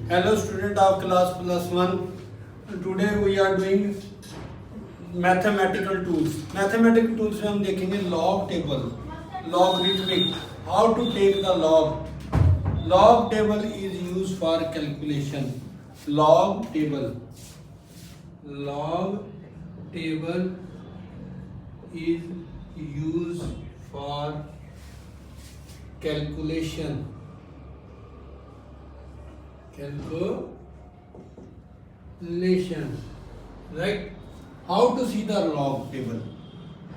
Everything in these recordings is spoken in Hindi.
Hello student of class plus 1. Today we are doing mathematical tools. Mathematical tools में हम देखेंगे log table, logarithmic, how to take the log. Log table is used for calculation. Log table is used for calculation. Right? How to see the log table?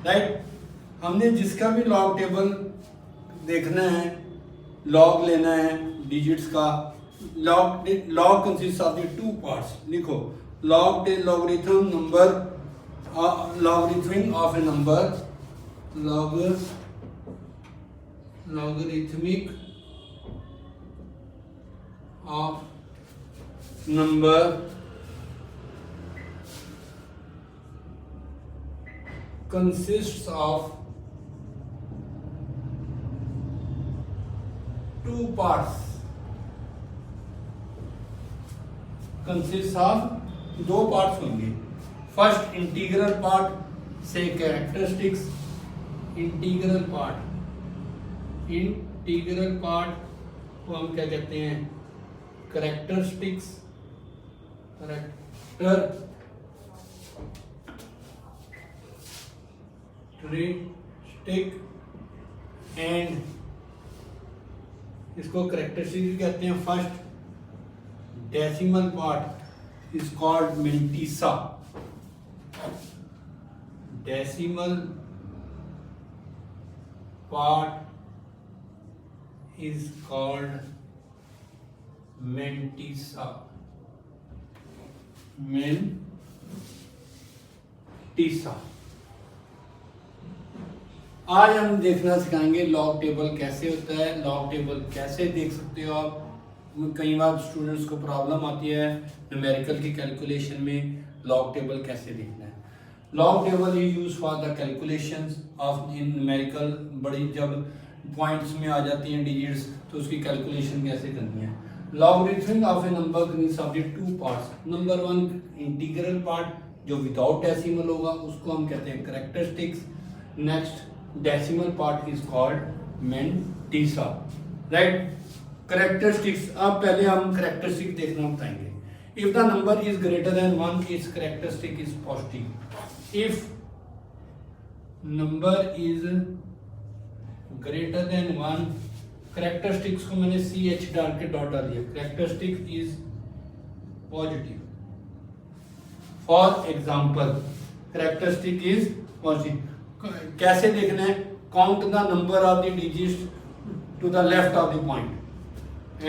Right? हमने जिसका भी log table देखना है, log लेना है digits का, log consists of the two parts. लिखो logarithm number, logarithmic of a number, logarithmic of number consists of two parts. Consists of दो पार्ट्स होंगे. फर्स्ट इंटीग्रल पार्ट से कैरेक्टरिस्टिक्स. इंटीग्रल पार्ट को हम क्या कहते हैं? कैरेक्टरिस्टिक्स. एंड इसको कैरेक्टरिस्टिक्स कहते हैं. First decimal part is called mantissa. Decimal part is called mantissa. आज हम देखना सिखाएंगे लॉग टेबल कैसे होता है. लॉग टेबल कैसे देख सकते हो आप. कई बार स्टूडेंट्स को प्रॉब्लम आती है न्यूमेरिकल की कैलकुलेशन में लॉग टेबल कैसे देखना है. Log table is use for the calculations of in numerical. बड़ी जब पॉइंट्स में आ जाती हैं डिजिट्स तो उसकी कैलकुलेशन कैसे करनी है. Logarithmic of A number consist of the two parts. Number one integral part जो विदाउट डेसिमल होगा उसको हम कहते हैं characteristics. Next decimal part is called mantissa. Right. Characteristics. अब पहले हम कैरेक्टरिस्टिक देखना बताएंगे. If the number is greater than 1 is characteristic is positive. If number is greater than 1, characteristics को मैंने CH डाल के डॉट डाल दिया. Characteristic is positive. For example characteristic is positive. कैसे देखना है? Count the number of the digits to the left of the point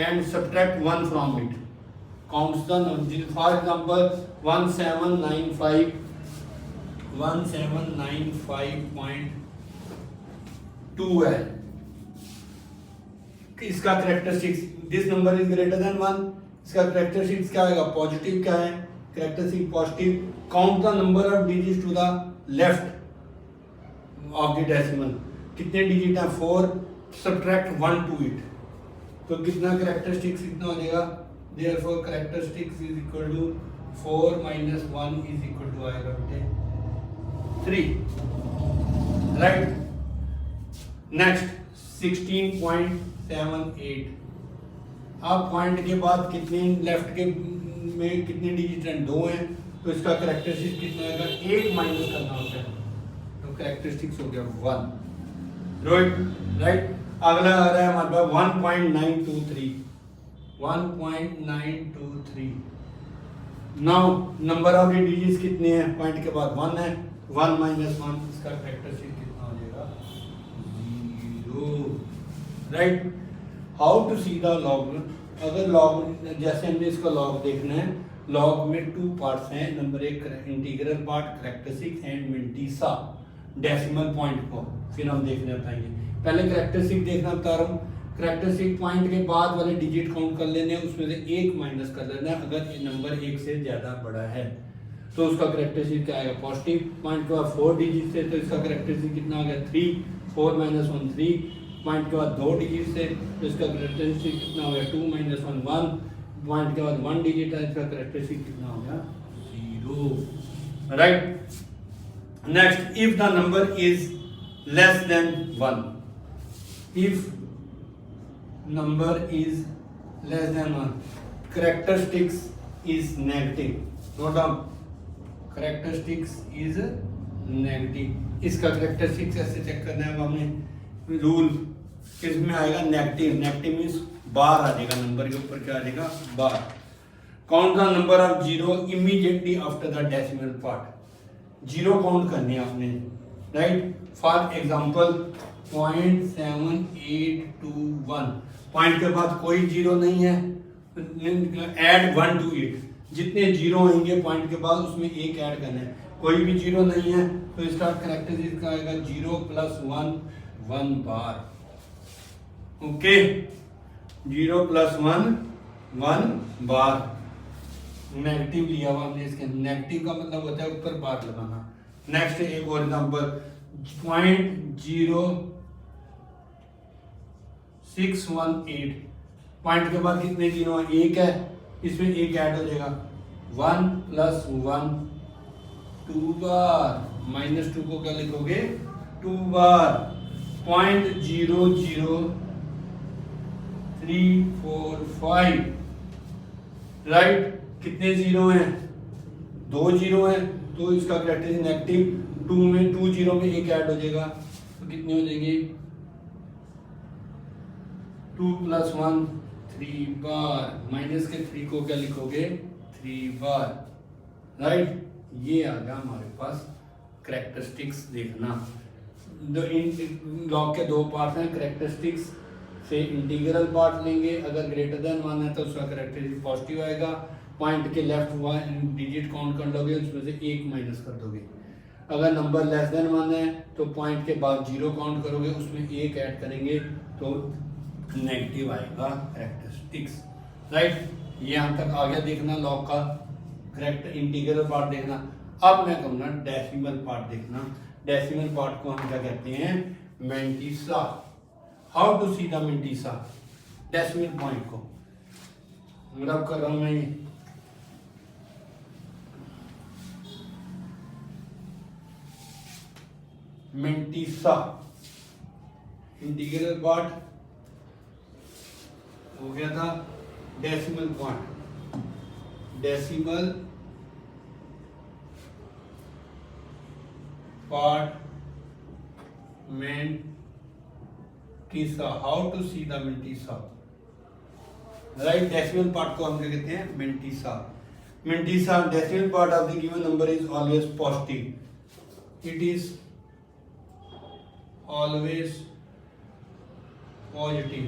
and subtract 1 from it. Counts the number. For example 1795.2 है. इसका characteristics this number is greater than 1. इसका कैरेक्टरिस्टिक्स क्या आएगा? पॉजिटिव. क्या है characteristic? Positive. Count the number of digits to the left of the decimal. कितने डिजिट हैं? 4. Subtract 1 to it. तो कितना कैरेक्टरिस्टिक्स कितना हो जाएगा? Therefore characteristics is equal to 4 minus 1 is equal to आएगा बेटे 3. राइट. नेक्स्ट 16.78. अब पॉइंट के बाद कितने लेफ्ट के में कितने डिजिट हैं? 2 हैं. तो इसका कैरेक्टरिस्टिक्स कितना आएगा? 1 माइनस करना होता है. तो कैरेक्टरिस्टिक्स हो गया 1. राइट. अगला आ रहा है हमारे पास 1.923. 1.923. नाउ नंबर ऑफ डिजिट्स कितने हैं? पॉइंट के बाद 1 है. 1 माइनस 1 इसका कैरेक्टरिस्टिक कितना हो जाएगा? 0. राइट. How to see the log. अगर लॉग जैसे हमने इसका लॉग देखना है. लॉग में 2 पार्ट्स हैं. Number 1 integral part characteristic and mantissa. Decimal point को फिर हम देखने बताएंगे. पहले कैरेक्टरिस्टिक देखना बता रहा हूँ. कैरेक्टरिस्टिक पॉइंट के बाद वाले डिजिट काउंट कर लेने हैं. उसमें से 1 माइनस कर लेना है अगर ये नंबर 1 से ज़्यादा बड़ा है. तो उसका कैरेक्टरिस्टिक क्या आएगा? पॉजिटिव. पॉइंट के बाद 4 डिजिट से तो इसका कैरेक्टरिस्टिक कितना आ गया? 3. 4 माइनस 1 3. पॉइंट के बाद 2 डिजिट से तो इसका कैरेक्टरिस्टिक कितना हो गया? 2 माइनस 1 1. पॉइंट के बाद 1 डिजिट है, इसका करेक्टरिस्टिक कितना हो गया 0, right. Next, if the number is less than 1, if number is less than 1, characteristics is negative, note down, characteristics is negative. इसका करेक्टरिस्टिक्स ऐसे चेक करना है, अब हमने रूल किसमें आएगा नेगेटिव, नेगेटिव मीन्स बार आ जाएगा, नंबर के ऊपर क्या आ जाएगा bar. Count the number of zero immediately after the decimal part, zero count करने हैं आपने, राइट। फॉर एग्जांपल 0.7821, पॉइंट के बाद कोई जीरो नहीं है, ऐड 1 टू इट, जितने जीरो होंगे पॉइंट के बाद उसमें एक ऐड करना है, कोई भी जीरो नहीं है तो इसका करेक्टरिस्टिक आएगा 0 + 1, 1 बार, ओके, 0 + 1, 1 बार। नेगेटिव लिया हुआ हमने, इसके नेगेटिव का मतलब होता है ऊपर बार लगाना। नेक्स्ट एक और एग्जांपल 0.0618, पॉइंट के बाद कितने जीरो है, एक है, इसमें एक ऐड हो जाएगा, 1 + 1, 2 बार, -2 को क्या लिखोगे 2 बार। 0.00345, राइट। कितने जीरो हैं, 2 जीरो हैं, तो इसका करेक्टरिस्टिक नेगेटिव, 2 जीरो में एक ऐड हो जाएगा, तो कितने हो जाएंगे 2 + 1, 3 बार, माइनस के 3 को क्या लिखोगे 3 बार, राइट। ये आ गया हमारे पास करेक्टरिस्टिक्स देखना। लॉग के 2 पार्ट हैं, करेक्टरिस्टिक्स से इंटीग्रल पार्ट लेंगे, अगर ग्रेटर देन 1 है तो उसका करेक्टरिस्टिक पॉजिटिव आएगा, पॉइंट के लेफ्ट 1 डिजिट काउंट कर लोगे, उसमें से 1 माइनस कर दोगे। अगर नंबर लेस देन 1 है तो पॉइंट के बाद 0 काउंट करोगे, उसमें 1 ऐड करेंगे तो नेगेटिव आएगा करेक्टरिस्टिक्स, राइट। ये यहाँ तक आ गया देखना लॉग का करेक्ट इंटीग्रल पार्ट देखना। अब मैं कहूँगा डेसिमल पार्ट देखना। डेसिमल पार्ट को हम क्या कहते हैं mantissa. How to see the mantissa, decimal point को रब कर रहा हूँ मैं, मेंटिसा इंटीग्रल पार्ट हो गया था, decimal point, decimal part mantissa. How to see the mantissa, right. Decimal part को हम क्या कहते हैं मेंटिसा। Mantissa decimal part of the given number is always positive, it is always positive.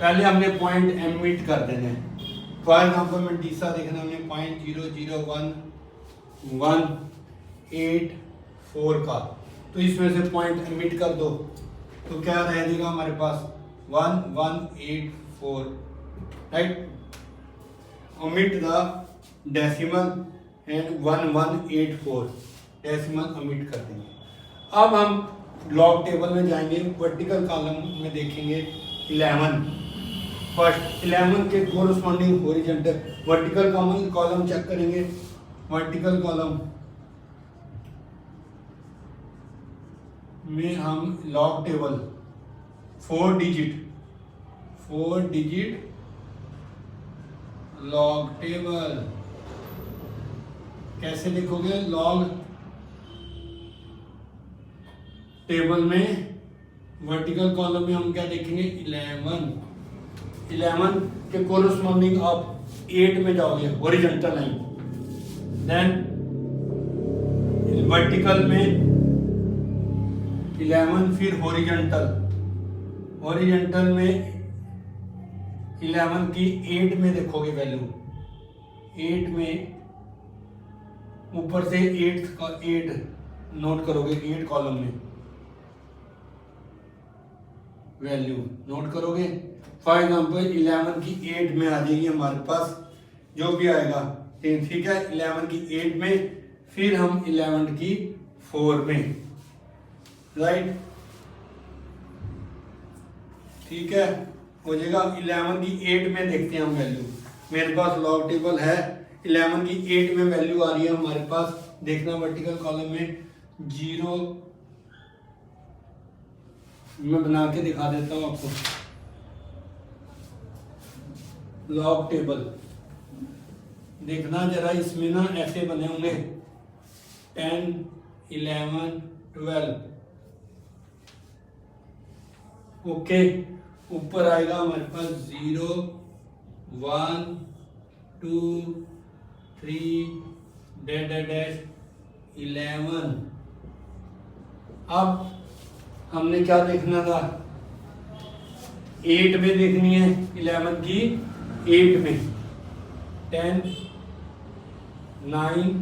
पहले हमने पॉइंट एमिट कर देने हैं, फॉर एग्जाम्पल मेंटिसा देखना हमने 0.00118 का, तो इसमें से पॉइंट एमिट कर दो तो क्या रह जाएगा हमारे पास 1184, right. Omit the decimal and 1184 decimal omit कर देंगे। अब हम लॉग टेबल में जाएंगे, वर्टिकल कॉलम में देखेंगे 11, फर्स्ट 11 के corresponding horizontal vertical column check करेंगे। वर्टिकल कॉलम में हम log table 4 digit log table कैसे लिखोगे, लॉग टेबल में वर्टिकल कॉलम में हम क्या देखेंगे 11 के कोरस्पॉन्डिंग आप 8 में जाओगे हॉरिजॉन्टल लाइन, देन वर्टिकल में 11 फिर हॉरिजॉन्टल में 11 की 8 में देखोगे वैल्यू, 8 में ऊपर से 8 का 8 नोट करोगे, 8 कॉलम में वैल्यू नोट करोगे। फॉर एग्जाम्पल 11 की 8 में आ जाएगी हमारे पास जो भी आएगा, ठीक है। 11 की 8 में फिर हम 11 की 4 में, राइट, ठीक है, हो जाएगा। 11 की 8 में देखते हैं हम वैल्यू, मेरे पास लॉग टेबल है 11 की 8 में वैल्यू आ रही है हमारे पास, देखना वर्टिकल कॉलम में 0, मैं बना के दिखा देता हूँ आपको लॉग टेबल। देखना जरा, इसमें ना ऐसे बने होंगे 10, 11, 12, ओके। ऊपर आएगा हमारे पास 0, 1, 2, 3, डैश 11। अब हमने क्या देखना था, 8 में देखनी है, 11 की 8 में 10, 9,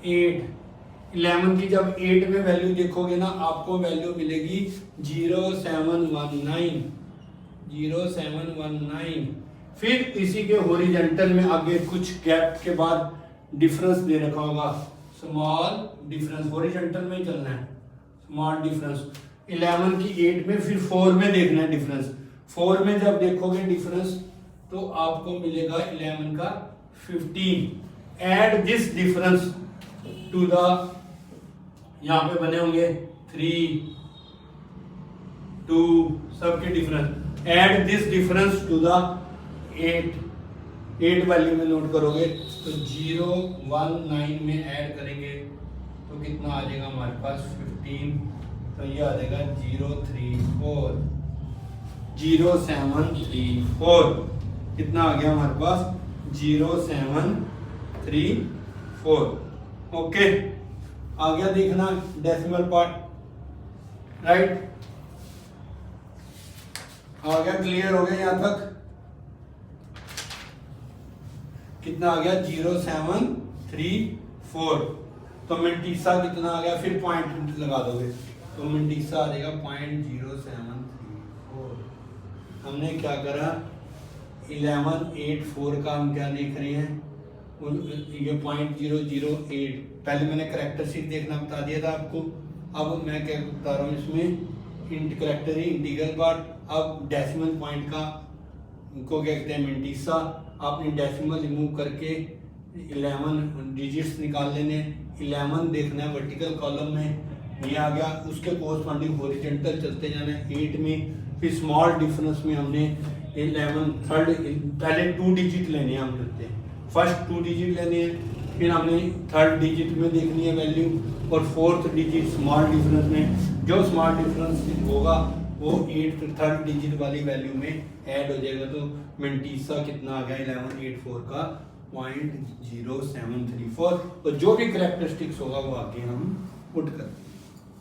8। 11 की जब 8 में वैल्यू देखोगे ना, आपको वैल्यू मिलेगी 0719, 0719। फिर इसी के हॉरिजॉन्टल में आगे कुछ गैप के बाद डिफरेंस दे रखा होगा, स्मॉल डिफरेंस, हॉरिजॉन्टल में ही चलना है, स्मॉल डिफरेंस। 11 की 8 में, फिर 4 में देखना है डिफरेंस। 4 में जब देखोगे डिफरेंस तो आपको मिलेगा 11 का 15। Add this difference to the, यहाँ पे बने होंगे 3, 2, सबके difference. Add this difference to the 8 value में नोट करोगे तो 019 में ऐड करेंगे तो कितना आ जाएगा हमारे पास 15। तो ये आ जाएगा 034, 0734। कितना आ गया हमारे पास 0734। ओके, आ गया देखना डेसिमल पार्ट, राइट। आ गया, क्लियर हो गया यहाँ तक। कितना आ गया 0734। तो मिंटीसा कितना आ गया, फिर पॉइंट लगा दोगे तो मिंटीसा आ जाएगा 0.0734। हमने क्या करा, 1184 का हम क्या देख रहे हैं, ये 0.008। पहले मैंने करेक्टरिस्टिक देखना बता दिया था आपको। अब मैं क्या बता रहा हूँ इसमें, करेक्टर इंटीग्रल पार्ट। अब डेसिमल पॉइंट का को क्या कहते हैं, मिंटीसा। आपने डेसिमल रिमूव करके 11 डिजिट्स निकाल लेने। 11 देखना है वर्टिकल कॉलम में, ये आ गया, उसके कोरस्पॉन्डिंग हॉरिजॉन्टल चलते जाना है 8 में। फिर स्मॉल डिफरेंस में हमने 11 थर्ड, पहले 2 डिजिट लेने हैं, हम करते हैं फर्स्ट 2 डिजिट लेने हैं, फिर हमने थर्ड डिजिट में देखनी है वैल्यू, और फोर्थ डिजिट स्मॉल डिफरेंस में। जो स्मॉल डिफरेंस होगा वो 8 थर्ड डिजिट वाली वैल्यू में ऐड हो जाएगा। तो मिंटीसा कितना आ गया 1184 का 0.0734। तो जो भी करेक्टरिस्टिक्स होगा वो आगे हम पुट कर,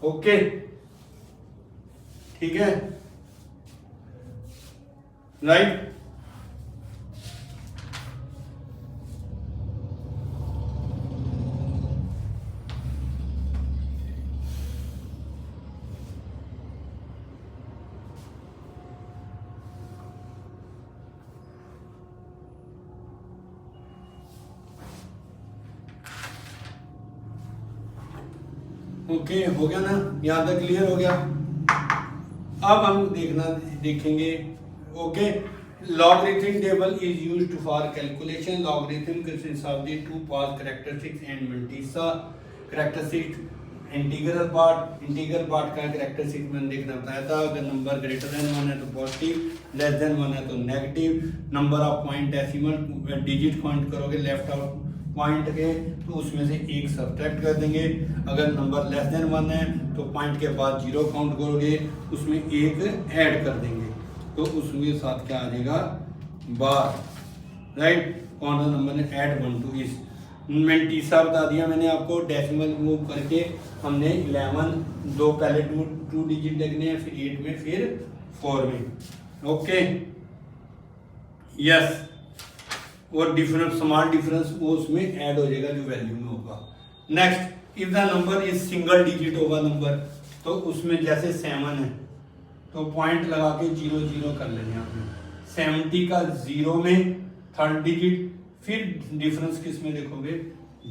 ओके, ठीक है, राइट। ओके, हो गया ना, यहाँ तक क्लियर हो गया। अब हम देखेंगे, okay, logarithm table is used for calculation. Logarithm consist of the 2 part characteristics and mantissa. Characteristic integral part का कैरेक्टरिस्टिक मैंने देखना बताया था। अगर नंबर ग्रेटर देन 1 है तो पॉजिटिव, लेस देन 1 है तो negative. Number of point decimal digit count करोगे लेफ्ट आउट पॉइंट के, तो उसमें से एक सब्ट्रैक्ट कर देंगे। अगर नंबर लेस देन 1 है तो पॉइंट के बाद 0 काउंट करोगे, उसमें एक ऐड कर देंगे, तो उसके साथ क्या आ जाएगा बार, राइट। कौन सा नंबर ने ऐड 1 to इस मिंटीसा बता दिया मैंने आपको। डेसिमल मूव करके हमने 11 दो पहले 2 डिजिट देखने हैं, फिर 8 में, फिर 4 में, ओके, यस। और डिफरेंस, स्मॉल डिफरेंस वो उसमें ऐड हो जाएगा जो वैल्यू में होगा। Next, if the number is single digit होगा नंबर, तो उसमें जैसे 7 है तो पॉइंट लगा के 0 0 कर लेंगे आपने। 70 का 0 में थर्ड डिजिट, फिर डिफरेंस किस में देखोगे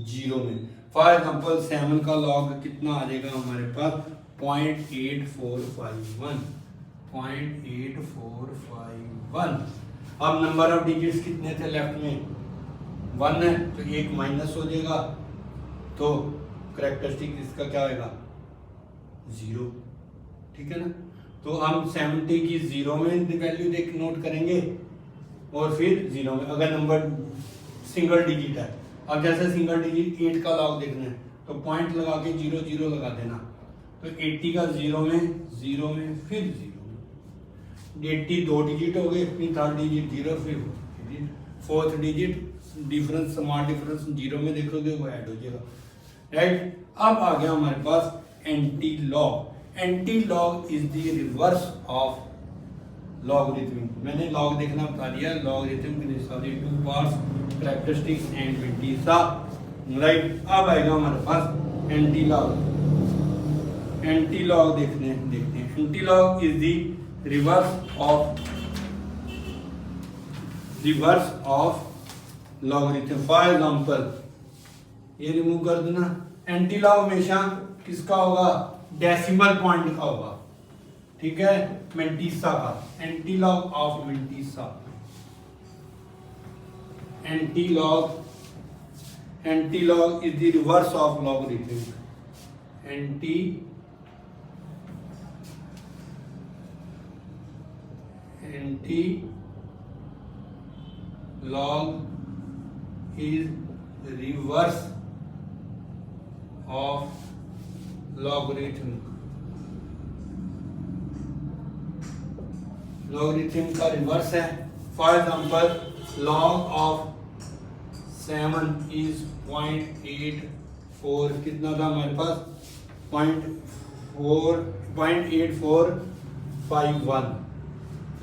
0 में। फॉर एग्जांपल 7 का लॉग कितना आ जाएगा हमारे पास 0.8451, 0.8451। अब नंबर ऑफ डिजिट्स कितने थे लेफ्ट में, 1 है, तो एक माइनस हो जाएगा, तो करेक्टरिस्टिक इसका क्या होगा, 0। ठीक है ना। तो हम 70 की 0 में वैल्यू देख नोट करेंगे और फिर 0 में, अगर नंबर सिंगल डिजिट है। अब जैसे सिंगल डिजिट 8 का लॉग देखना है तो पॉइंट लगा के 0 0 लगा देना, तो 80 का 0 में फिर 0 में, 80 2 डिजिट हो गए, फिर थर्ड डिजिट 0, फिर fourth digit difference, small difference 0 में देखोगे वो ऐड हो जाएगा, राइट। अब आ गया हमारे पास anti log. Anti log is the reverse of logarithmic. मैंने लॉग देखना बता दिया, लॉगरिथम के 2 parts, characteristics and mantissa, right. अब आएगा हमारे पास एंटी लॉग। एंटी लॉग देखते हैं। Anti log is the reverse of logarithm. For example ये रिमूव कर देना। एंटी लॉग हमेशा किसका होगा, डेसिमल पॉइंट का होगा, ठीक है, विंटीसा का। Anti log of mantissa, anti log is the reverse of logarithm. एंटी log is reverse of logarithm। Logarithm का रिवर्स है। For example log of 7 is 0.84, कितना था हमारे पास, 0.8451।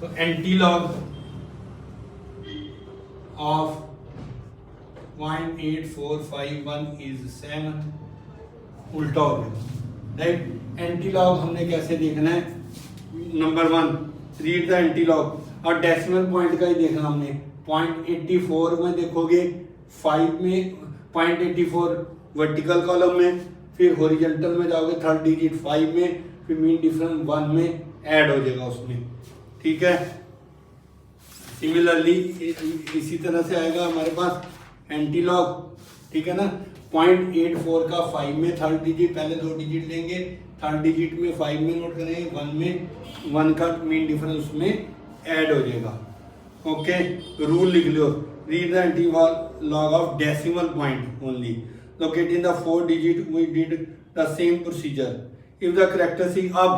तो एंटी लॉग ऑफ 0.8451 इज 7, उल्टा हो गया, राइट। एंटी लॉग हमने कैसे देखना है, number 1 read the anti log. और डेसिमल पॉइंट का ही देखना हमने, 0.84 में देखोगे 5 में 0.84 वर्टिकल कॉलम में, फिर हॉरिजॉन्टल में जाओगे थर्ड डिजिट 5 में, फिर मीन डिफरेंस 1 में ऐड हो जाएगा उसमें, ठीक है। सिमिलरली इसी तरह से आएगा हमारे पास एंटी लॉग, ठीक है ना। 0.84 का 5 में थर्ड डिजिट, पहले 2 डिजिट लेंगे, थर्ड डिजिट में 5 में नोट करेंगे, 1 में 1 का मीन डिफरेंस उसमें ऐड हो जाएगा, ओके। रूल लिख लो, read the anti log of decimal point only located in the 4 digit, we did the same procedure. If the characteristic, अब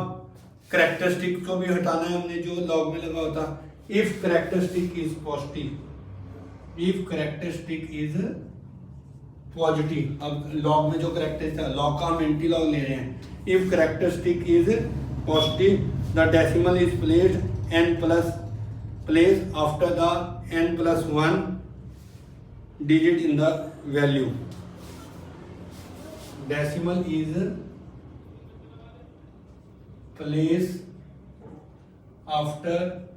कैरेक्टरिस्टिक को भी हटाना है हमने जो लॉग में लगा होता। If characteristic is positive, if characteristic is positive, अब लॉग में जो कैरेक्टरिस्टिक था, लॉग का हम एंटी लॉग ले रहे हैं। If characteristic is positive, the decimal is placed n plus place after the n+1 digit in the value. Decimal is place after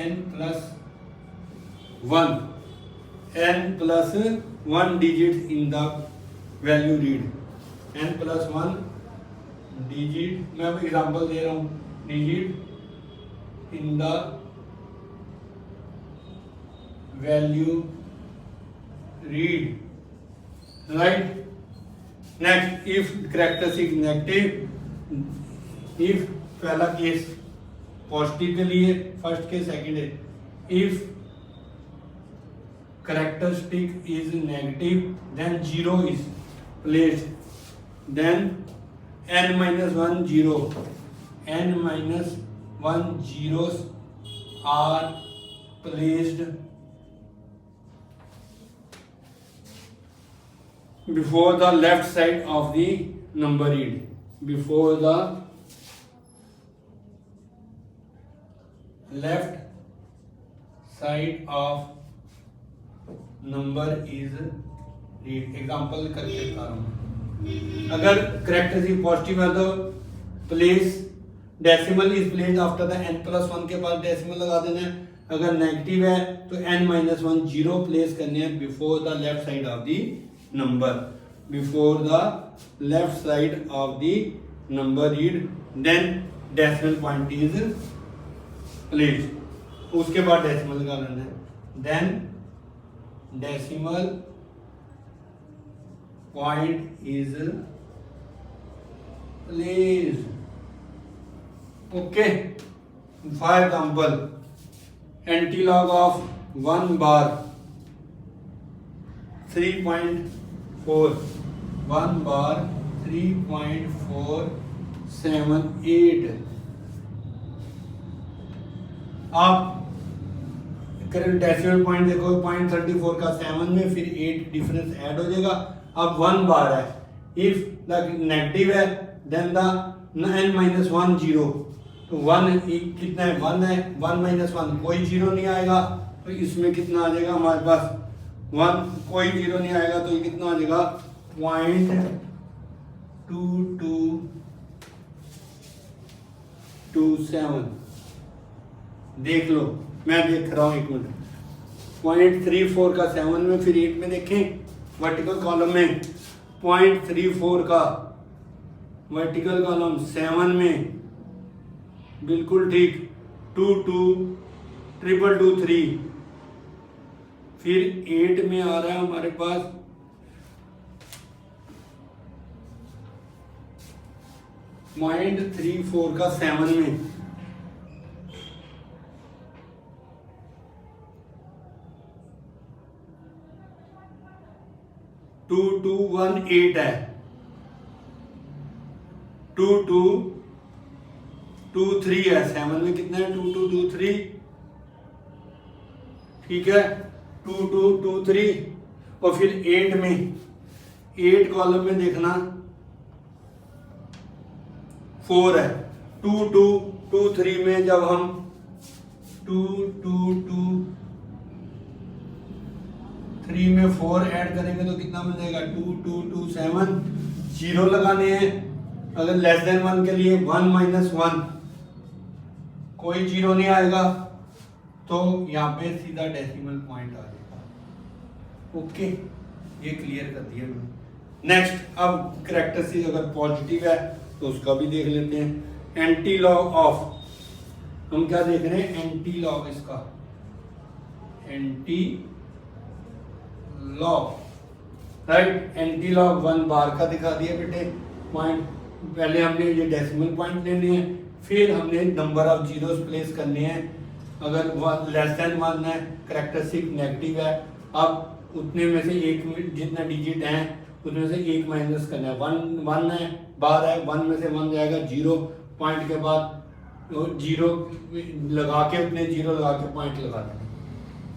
n+1 digit in the value read, n+1 digit, मैं एग्जांपल दे रहा हूँ, digit in the value read, right? Next, if characteristic negative, if पहला केस पॉजिटिव के लिए, फर्स्ट केस सेकंड है, if characteristic is negative then 0 is placed, then n-1 0, n-1 zeros are placed before the left side of the number read, before the left side of number is read। Example करके बता रहा हूँ, अगर कैरेक्टरिस्टिक पॉजिटिव है तो place decimal is placed after the n+1 के पास डेसिमल लगा देना है। अगर नेगेटिव है तो n-1 0 प्लेस करने हैं before the left side of the number, before the left side of the number read, then decimal point is placed, उसके बाद डेसिमल का लेना है, then decimal point is placed. Okay, for example antilog of 1 bar 3.4, 1 bar 3.478। आप करंट डेसिमल पॉइंट देखो, 0.34 का 7 में, फिर 8 डिफरेंस ऐड हो जाएगा। अब 1 बार है, इफ द नेगेटिव है देन द n-1 जीरो, तो 1 कितना है, 1 है, 1 - 1 कोई जीरो नहीं आएगा, तो इसमें कितना आ जाएगा हमारे पास 1, कोई जीरो नहीं आएगा, तो ये कितना आ जाएगा 0.2227। देख लो, मैं देख रहा हूँ, एक मिनट। 0.34 का 7 में, फिर 8 में देखें, वर्टिकल कॉलम में 0.34 का वर्टिकल कॉलम 7 में, बिल्कुल ठीक, 222223, फिर 8 में आ रहा है हमारे पास 0.34 का 7 में, 2218 है, 2223 है, 7 में कितना है 2223, ठीक है 2223, और फिर 8 में, 8 कॉलम में देखना 4 है, 2223 में जब हम 2223 में 4 ऐड करेंगे तो कितना मिल जाएगा 2227, जीरो लगाने हैं। अगर लेस देन 1 के लिए 1 - 1 कोई जीरो नहीं आएगा, तो यहाँ पे सीधा डेसिमल पॉइंट आ जाएगा। ओके, ये क्लियर कर दिया मैंने। नेक्स्ट, अब कैरेक्टरिस्टिक अगर पॉजिटिव है तो उसका भी देख लेते हैं। एंटी लॉग ऑफ, हम क्या देख रहे हैं, एंटी लॉग इसका, anti log, right, anti log 1 बार का दिखा दिया बेटे पॉइंट। पहले हमने ये डेसिमल पॉइंट लेने हैं, फिर हमने नंबर ऑफ जीरोस प्लेस करने हैं। अगर लेस देन 1 है, कैरेक्टरिस्टिक नेगेटिव है, अब उतने में से एक जितना डिजिट है उसमें से एक माइनस करना है। 1 है, बार है, 1 में से 1 जाएगा, जीरो पॉइंट के बाद जीरो लगा के, उतने जीरो लगा के पॉइंट लगा देना,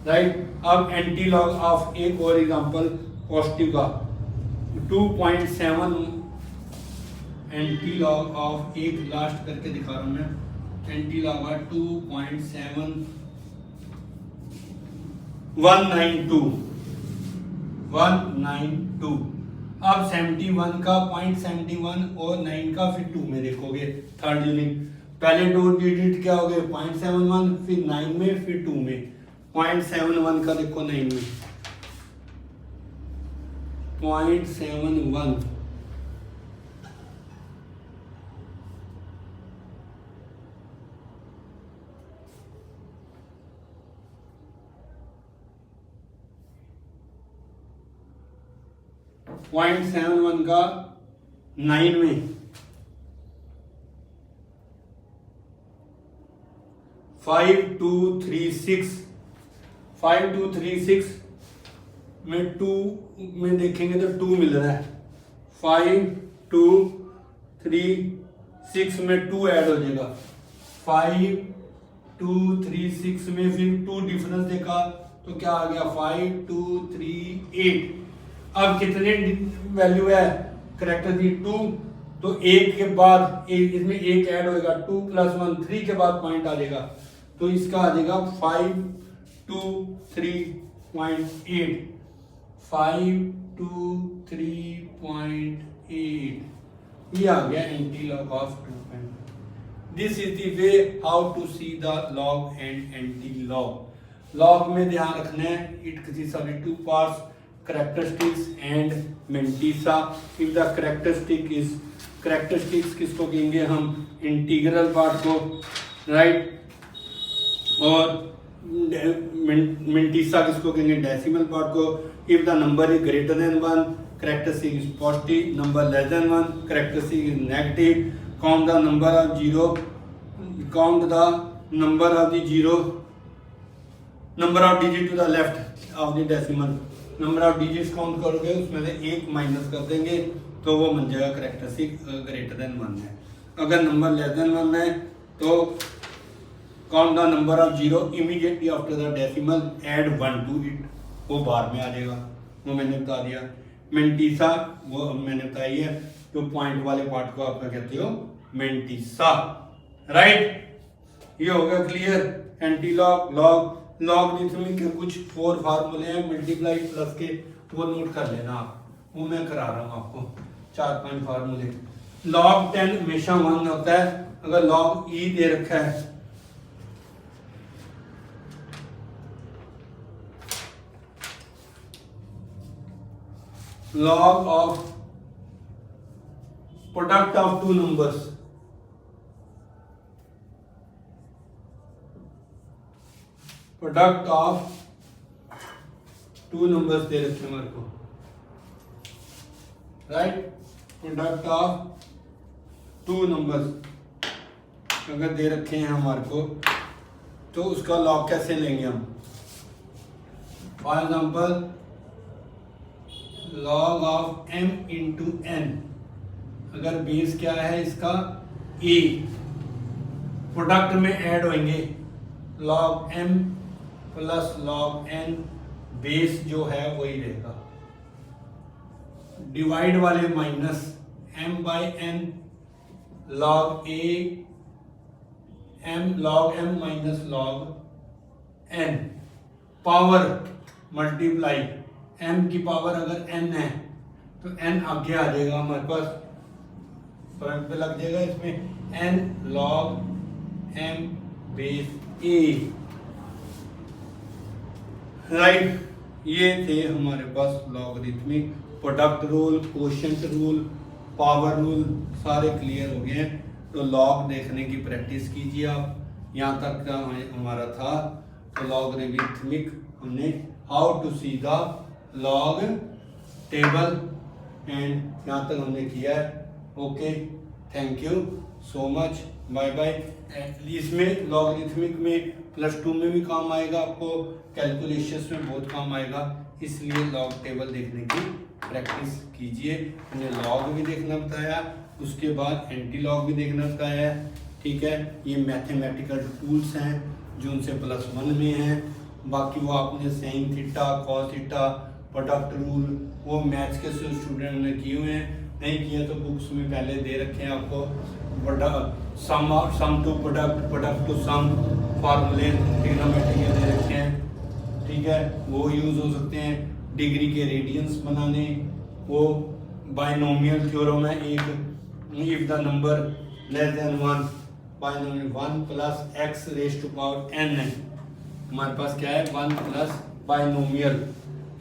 राइट। अब एंटी लॉग ऑफ एक और एग्जांपल पॉजिटिव का 2.7, एंटी लॉग ऑफ एक लास्ट करके दिखा रहा हूं मैं, एंटी लॉग ऑफ 2.7192। अब 71 का 0.71 और 9 का फिर 2 में देखोगे, थर्ड यूनिट, पहले 2 डिजिट क्या हो गए 0.71, फिर 9 में, फिर 2 में। 0.71 का देखो 9 में 0.71, .71 का 9 में 5236 में 2 में देखेंगे तो 2 मिल रहा है, 5236 में 2 ऐड हो जाएगा, 5236 में फिर 2 डिफरेंस देखा तो क्या आ गया 5238। अब कितने वैल्यू है करेक्टर की 2, तो एक के बाद इसमें एक ऐड होएगा, 2 + 1 3 के बाद पॉइंट आ जाएगा, तो इसका आ जाएगा 523.8, 523.8, ये आ गया anti log of 2. This is the way how to see the log and antilog. Log में ध्यान रखना है, it consist of 2 parts, characteristics and mantissa. If the characteristic is characteristics किसको कहेंगे हम, इंटीग्रल पार्ट को, राइट, और मिंटीसा किसको कहेंगे, डेसिमल पार्ट को। If the number is greater than 1 characteristic is positive, number less than 1 characteristic is negative. Count the number of zero, count the number of the zero, number of digit to the left of the decimal. Number of digits count करोगे उसमें से एक माइनस कर देंगे तो वो बन जाएगा कैरेक्टरिस्टिक ग्रेटर देन 1 है। अगर नंबर लेस देन 1 है तो count the number of zero immediately after the decimal, add 1 to it, वो बार में आ जाएगा, वो मैंने बता दिया। मेंटीसा वो मैंने बताई है, जो पॉइंट वाले पार्ट को आप क्या कहते हो, मेंटीसा, राइट। ये हो गया क्लियर। एंटीलॉग, लॉग, लॉगरिथमिक के कुछ 4 फार्मूले हैं मल्टीप्लाई प्लस के, वो नोट कर लेना आप, वो मैं करा रहा हूँ आपको 4-5 फार्मूले। लॉग 10 हमेशा 1 होता है। अगर लॉग ई दे रखा है log of product of two numbers, product of 2 numbers दे रखे हमारे को, राइट, प्रोडक्ट ऑफ 2 नंबर्स अगर दे रखे हैं हमारे को तो उसका लॉग कैसे लेंगे हम। For example log of m into n, अगर बेस क्या है इसका a, प्रोडक्ट में ऐड होंगे log m plus log n, base जो है वही रहेगा, डिवाइड वाले minus m by n log a, m log m minus log n, power multiply m की पावर अगर n है तो n आगे आ जाएगा हमारे पास, फ्रंट पे लग जाएगा इसमें n log m base a, राइट। ये थे हमारे पास logarithmic, product rule, quotient rule, power rule, सारे क्लियर हो गए हैं। तो लॉग देखने की प्रैक्टिस कीजिए आप, यहाँ तक का हमारा था। तो लॉगरिथमिक हमने how to see the log table and यहाँ तक हमने किया है। Okay, thank you so much, bye bye. इसमें लॉगरिथमिक में +2 में भी काम आएगा, आपको कैलकुलेशंस में बहुत काम आएगा, इसलिए लॉग टेबल देखने की प्रैक्टिस कीजिए। हमने लॉग भी देखना बताया, उसके बाद एंटी लॉग भी देखना बताया, ठीक है। ये मैथमेटिकल टूल्स हैं जो उनसे +1 में हैं, बाकी वो आपने sine theta, cos theta, product rule वो मैथ्स के स्टूडेंट ने किए हुए हैं, नहीं किए तो बुक्स में पहले दे रखे हैं आपको। सम to product, product to some, फार्मूले ट्रिग्नोमेट्री के दे रखे हैं, ठीक है, वो यूज़ हो सकते हैं। डिग्री के रेडियंस बनाने, वो बाइनोमियल थ्योरम है एक, if the number less than 1, binomial 1 plus x raise to power n है, हमारे पास क्या है 1 प्लस बाइनोमियल।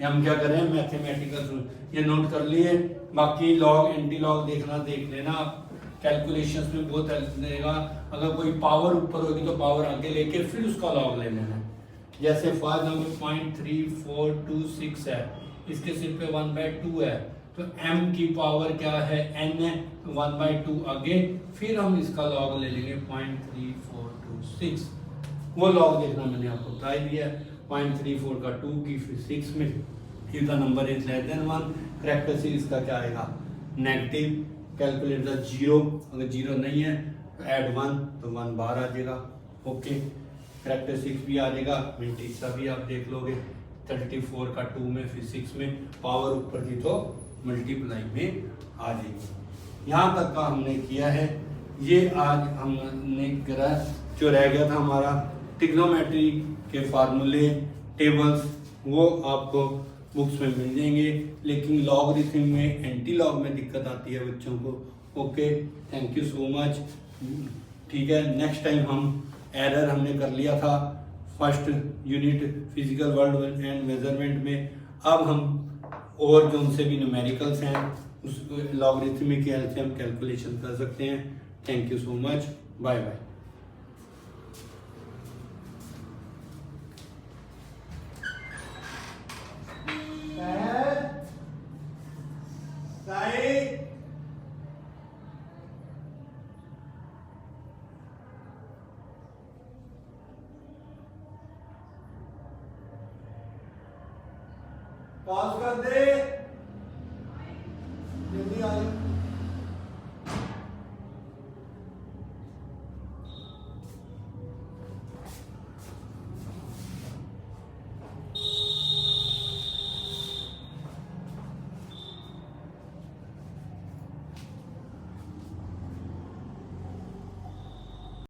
हम क्या करें, मैथमेटिकल, ये नोट कर लिए। बाकी लॉग एंटी लॉग देखना, देख लेना आप, कैलकुलेशंस में बहुत हेल्प देगा। अगर कोई पावर ऊपर होगी तो पावर आगे लेके फिर उसका लॉग ले लेना। जैसे फॉर एग्जाम्पल 0.3426 है, इसके सिर पे 1/2 है, तो m की पावर क्या है n है, तो 1/2 आगे, फिर हम इसका लॉग ले लेंगे 0.3426। वो लॉग देखना मैंने आपको बता दिया, 0.34 का 2 की फिर 6 में, if the number is less than 1, characteristic इसका क्या आएगा नेगेटिव, कैलकुलेट द जीरो, अगर जीरो नहीं है तो ऐड 1, तो 1 बाहर आ जाएगा। ओके, कैरेक्टरिस्टिक्स भी आ जाएगा, मिंटीसा भी आप देख लोगे, 34 का 2 में फिर 6 में, पावर ऊपर की तो मल्टीप्लाई में आ जाएगी। यहाँ तक का हमने किया है। ये आज हमने करा, जो रह गया था हमारा ट्रिग्नोमेट्री के फार्मूले, टेबल्स, वो आपको बुक्स में मिल जाएंगे, लेकिन लॉगरिथम में, एंटी लॉग में दिक्कत आती है बच्चों को। Okay, thank you so much, ठीक है। नेक्स्ट टाइम हम एरर हमने कर लिया था first unit physical world and measurement में, अब हम और जो उनसे भी न्यूमेरिकल्स हैं उस लॉगरिथमिक की हेल्प से हम कैलकुलेशन कर सकते हैं। Thank you so much, bye bye. Pause कर दे।